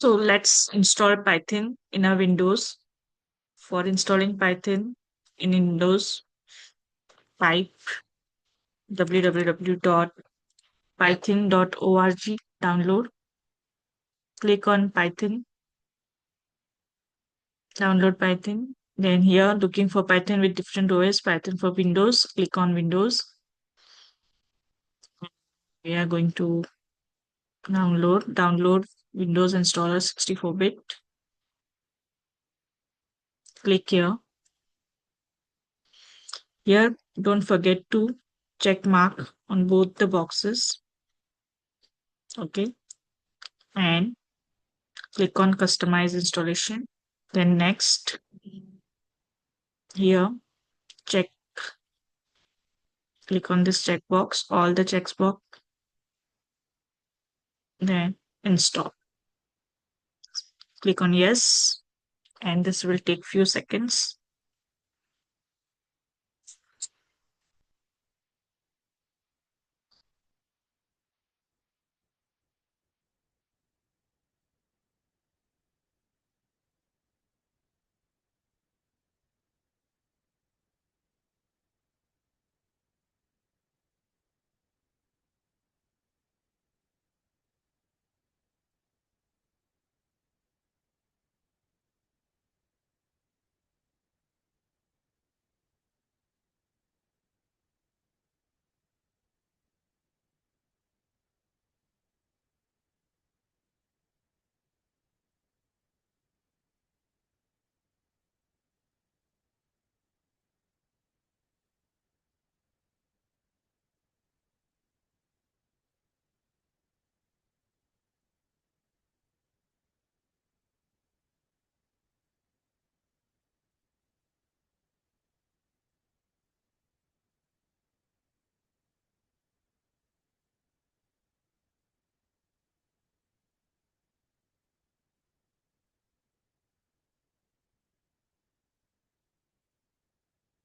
So let's install Python in our Windows. For installing Python in Windows, type www.python.org, download, click on Python, download Python. Then here, looking for Python with different OS, Python for Windows, click on Windows. We are going to download Windows Installer 64-bit. Click here. Here, don't forget to check mark on both the boxes. Okay. And click on Customize Installation. Then next, here, check, click on this checkbox, all the checkbox, then install. Click on Yes, and this will take few seconds.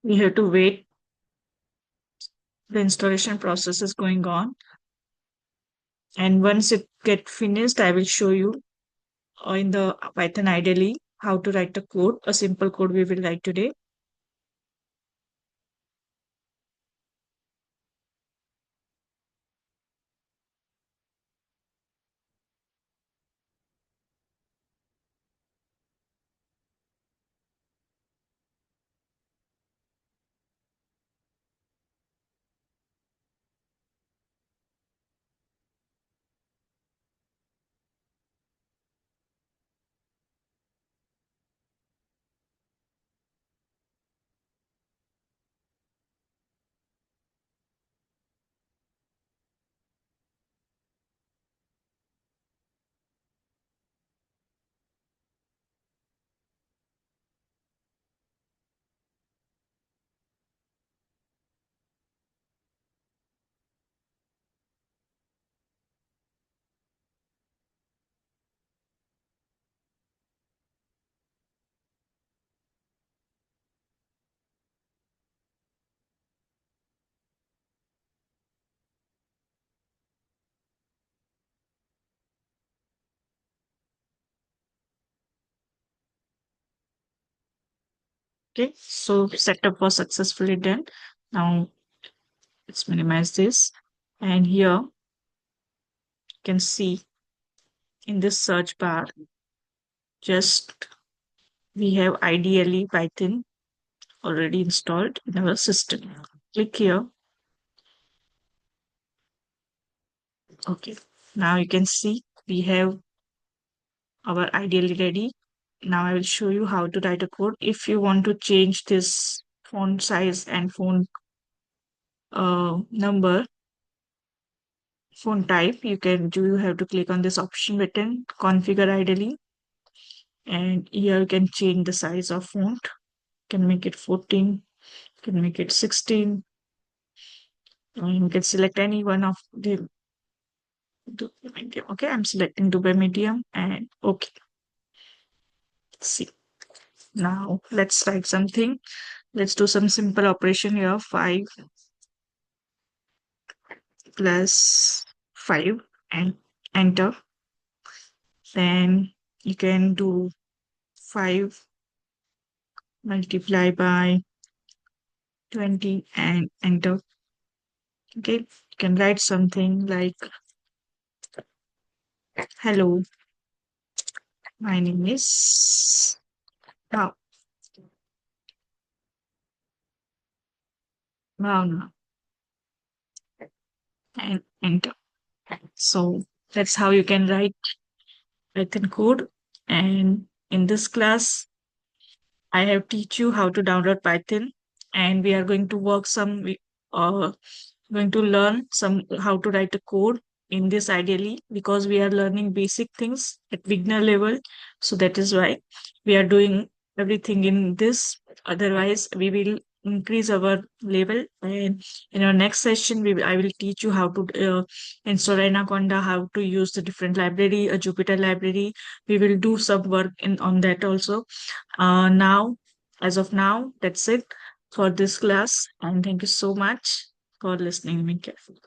We have to wait. The installation process is going on. And once it get finished, I will show you in the Python IDLE how to write a code, a simple code we will write today. Okay, so setup was successfully done. Now let's minimize this. And here you can see in this search bar, just we have IDLE Python already installed in our system. Click here. Okay, now you can see we have our IDLE ready. Now I will show you how to write a code. If you want to change this font size and font number, font type, you have to click on this option button, configure IDLE, and here you can change the size of font. You can make it 14, you can make it 16, and you can select any one of the medium. Okay, I'm selecting Dubai medium and okay. See, now let's write something. Let's do some simple operation here. 5 plus 5 and enter. Then You can do 5 multiply by 20 and enter. Okay, you can write something like, hello, my name is Bhav- Bhavna, and enter. So that's how you can write Python code. And in this class, I have teach you how to download Python, and we are going to work some. Uh, going to learn some how to write a code in this ideally, because we are learning basic things at beginner level. So that is why we are doing everything in this. Otherwise, we will increase our level. And in our next session, I will teach you how to install Anaconda, how to use the different library, a Jupyter library. We will do some work in on that also. Now, as of now, that's it for this class. And thank you so much for listening to me carefully.